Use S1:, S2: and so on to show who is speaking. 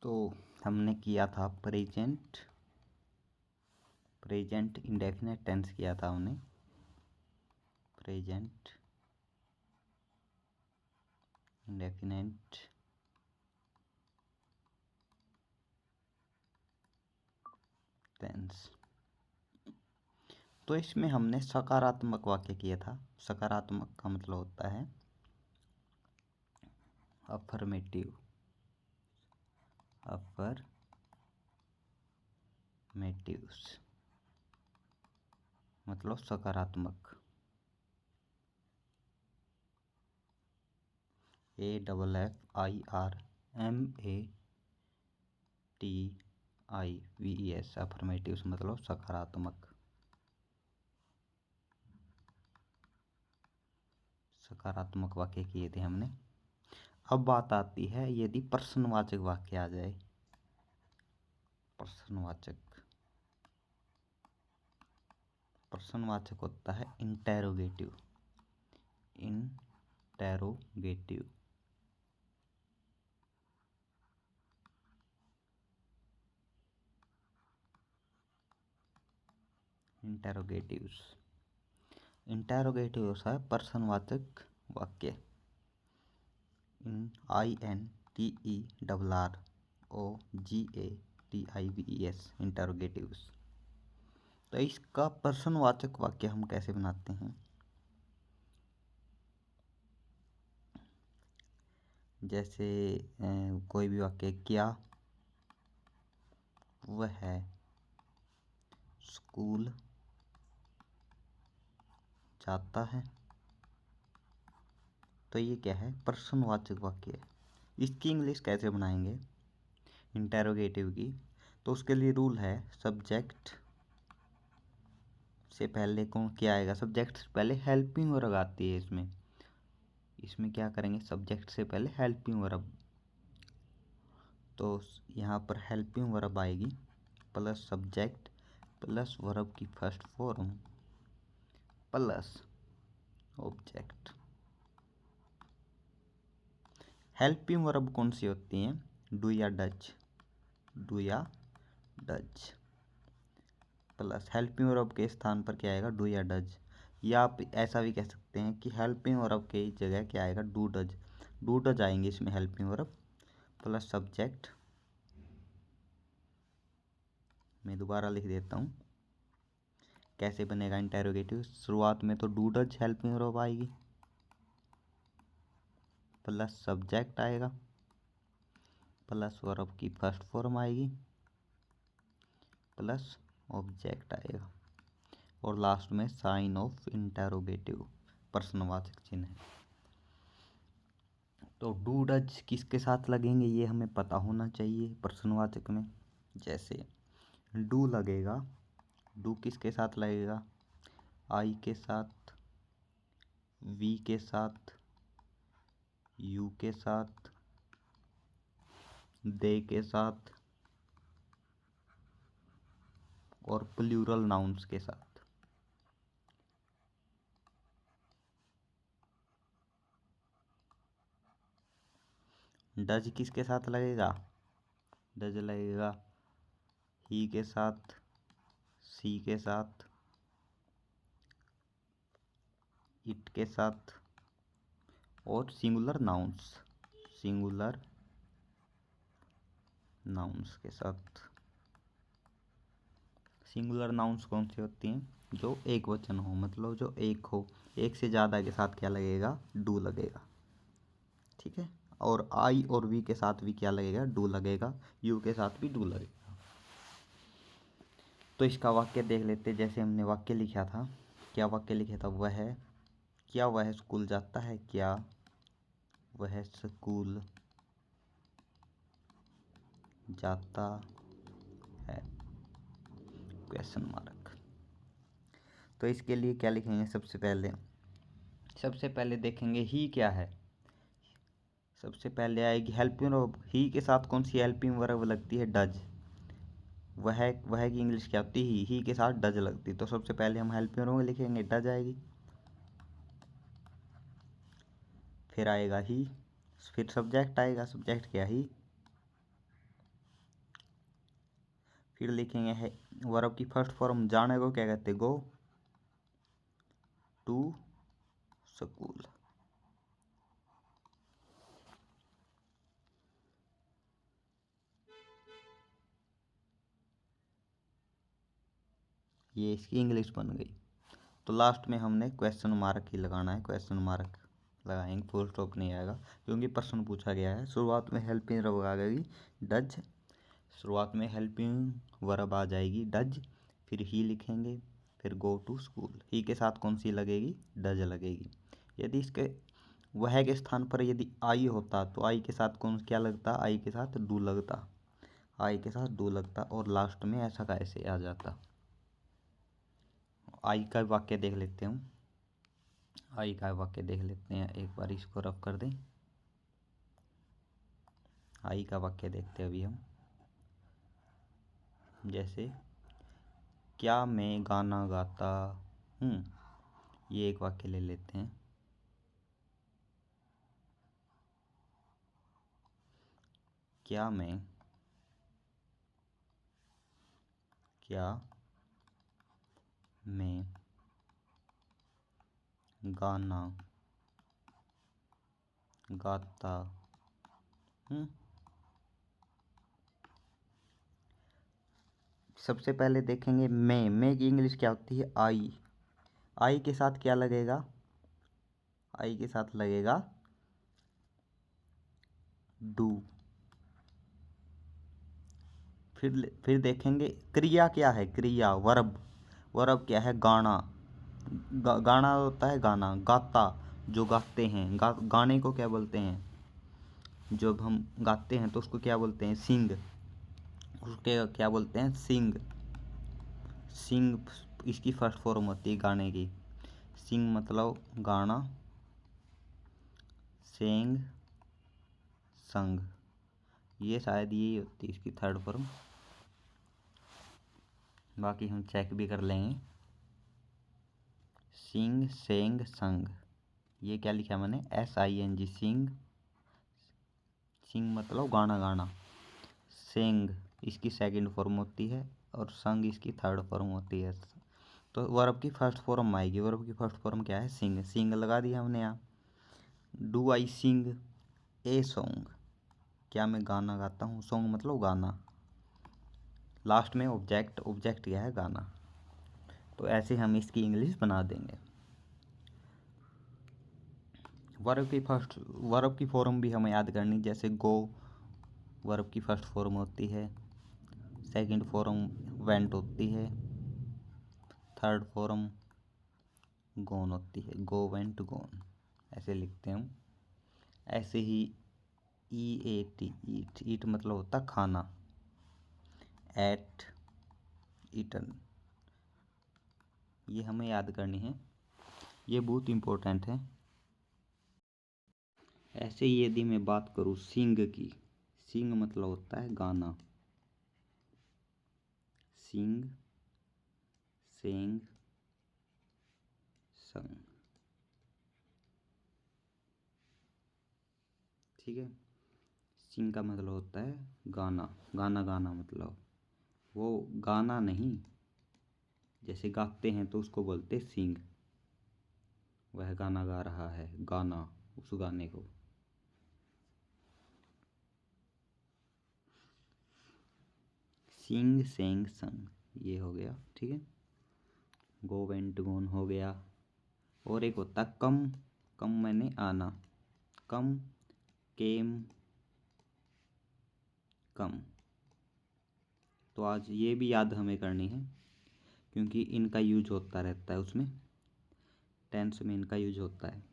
S1: तो हमने किया था प्रेजेंट इंडेफिनेट टेंस किया था हमने। Present indefinite tense. तो इसमें हमने सकारात्मक वाक्य किया था। सकारात्मक का मतलब होता है अफर्मेटिव्स, मतलब सकारात्मक। AFFIRMATIVES अफर्मेटिव्स मतलब सकारात्मक। सकारात्मक वाक्य किए थे हमने। अब बात आती है यदि प्रश्नवाचक वाक्य आ जाए। प्रश्नवाचक होता है इंटेरोगेटिव। इंटेरोगेटिव होता है प्रश्नवाचक वाक्य। INTERROGATIVES इंटेरोगेटिव्स। तो इसका प्रश्नवाचक वाक्य हम कैसे बनाते हैं? जैसे कोई भी वाक्य, क्या वह स्कूल जाता है, तो ये क्या है? प्रश्नवाचक वाक्य है। इसकी इंग्लिश कैसे बनाएंगे इंटेरोगेटिव की? तो उसके लिए रूल है सब्जेक्ट से पहले कौन क्या आएगा? सब्जेक्ट से पहले हेल्पिंग वर्ब आती है। इसमें क्या करेंगे? सब्जेक्ट से पहले हेल्पिंग वर्ब। तो यहाँ पर हेल्पिंग वर्ब आएगी प्लस सब्जेक्ट प्लस वर्ब की first form plus object. Helping verb कौन सी होती हैं? डू या डज प्लस हेल्पिंग वर्ब के स्थान पर क्या आएगा? डू या डज। या आप ऐसा भी कह सकते हैं कि हेल्पिंग वर्ब के जगह क्या आएगा? डू डज आएंगे इसमें हेल्पिंग वर्ब प्लस सब्जेक्ट। मैं दोबारा लिख देता हूँ कैसे बनेगा इंटेरोगेटिव। शुरुआत में तो डू डज हेल्पिंग वर्ब आएगी प्लस सब्जेक्ट आएगा प्लस वर्ब की फर्स्ट फॉर्म आएगी प्लस ऑब्जेक्ट आएगा और लास्ट में साइन ऑफ इंटेरोगेटिव प्रश्नवाचक चिन्ह है। तो डू डज किसके साथ लगेंगे ये हमें पता होना चाहिए प्रश्नवाचक में। जैसे डू लगेगा, डू किसके साथ लगेगा? आई के साथ, वी के साथ, यू के साथ, दे के साथ और प्लूरल नाउन्स के साथ। डज किसके साथ लगेगा? डज लगेगा ही के साथ, सी के साथ, इट के साथ और सिंगुलर नाउन्स के साथ। सिंगुलर नाउन्स कौन सी होती हैं? जो एक वचन हो, मतलब जो एक हो। एक से ज़्यादा के साथ क्या लगेगा? डू लगेगा। ठीक है। और आई और वी के साथ भी क्या लगेगा? डू लगेगा। यू के साथ भी डू लगेगा। तो इसका वाक्य देख लेते। जैसे हमने वाक्य लिखा था, क्या वाक्य लिखा था? क्या वह स्कूल जाता है? क्या वह स्कूल जाता है? Question mark. तो इसके लिए क्या लिखेंगे? सबसे पहले देखेंगे ही क्या है। सबसे पहले आएगी हेल्पिंग वर्ब। ही के साथ कौन सी हेल्पिंग वर्ब लगती है? डज। वह की इंग्लिश क्या होती है? ही के साथ डज लगती। तो सबसे पहले हम हेल्पिंग वर्ब लिखेंगे, डज आएगी। फिर आएगा ही, फिर सब्जेक्ट आएगा। सब्जेक्ट क्या? ही। फिर लिखेंगे है वर्ब की फर्स्ट फॉर्म जाने को क्या कहते हैं, गो टू स्कूल। ये इसकी इंग्लिश बन गई। तो लास्ट में हमने क्वेश्चन मार्क ही लगाना है, क्वेश्चन मार्क लगाएंगे, फुल स्टॉप नहीं आएगा क्योंकि प्रश्न पूछा गया है। शुरुआत में हेल्पिंग वर्ब आ गई डज, शुरुआत में हेल्पिंग वर्ब आ जाएगी डज, फिर ही लिखेंगे, फिर गो टू स्कूल। ही के साथ कौन सी लगेगी, डज लगेगी। यदि इसके वह के स्थान पर यदि आई होता तो आई के साथ कौन क्या लगता, आई के साथ डू लगता, आई के साथ डू लगता, और लास्ट में ऐसा का ऐसे आ जाता। आई का वाक्य देख लेते हैं हम, आई का वाक्य देख लेते हैं, एक बार इसको रफ कर दें। आई का वाक्य देखते हैं अभी हम, जैसे क्या मैं गाना गाता हूँ, ये एक वाक्य ले लेते हैं। क्या मैं गाना गाता हूँ। सबसे पहले देखेंगे मैं की इंग्लिश क्या होती है, आई। आई के साथ क्या लगेगा, आई के साथ लगेगा डू। फिर देखेंगे क्रिया क्या है, क्रिया वर्ब, वर्ब क्या है, गाना। गाना होता है गाना, गाता जो गाते हैं, गाने को क्या बोलते हैं, जब हम गाते हैं तो उसको क्या बोलते हैं, सिंग, उसके क्या बोलते हैं, सिंग। सिंग इसकी फर्स्ट फॉर्म होती है गाने की, सिंग मतलब गाना, सेंग संग, ये शायद यही होती है इसकी थर्ड फॉर्म, बाकी हम चेक भी कर लेंगे। सिंग सेंग संग, ये क्या लिखा है मैंने, SING, सिंग, सिंग मतलब गाना गाना, सेंग इसकी सेकंड फॉर्म होती है, और संग इसकी थर्ड फॉर्म होती है। तो वर्ब की फर्स्ट फॉर्म आएगी, वर्ब की फर्स्ट फॉर्म क्या है, सिंग, सिंग लगा दिया हमने यहाँ। Do I Singh a song, क्या मैं गाना गाता हूँ, सॉन्ग मतलब गाना, लास्ट में ऑब्जेक्ट, ऑब्जेक्ट क्या है, गाना। तो ऐसे हम इसकी इंग्लिश बना देंगे। वर्ब की फॉर्म भी हमें याद करनी, जैसे गो वर्ब की फर्स्ट फॉर्म होती है, सेकंड फॉर्म वेंट होती है, थर्ड फॉर्म गोन होती है, गो वेंट गोन, ऐसे लिखते हैं हम। ऐसे ही EAT, ईट, ईट मतलब होता खाना, एट, ईटन, ये हमें याद करनी है, ये बहुत इम्पोर्टेंट है। ऐसे ही यदि मैं बात करूँ सिंग की, सिंग मतलब होता है गाना, सिंग सेंग संग, ठीक है। सिंग का मतलब होता है गाना, गाना गाना मतलब वो गाना नहीं, जैसे गाते हैं तो उसको बोलते सिंग, वह गाना गा रहा है, गाना, उस गाने को। सिंग सेंग संग, ये हो गया, ठीक है। गो वेंट गोन हो गया। और एक होता कम, कम मैंने आना, कम केम कम। तो आज ये भी याद हमें करनी है क्योंकि इनका यूज होता रहता है, उसमें टेंस में इनका यूज होता है।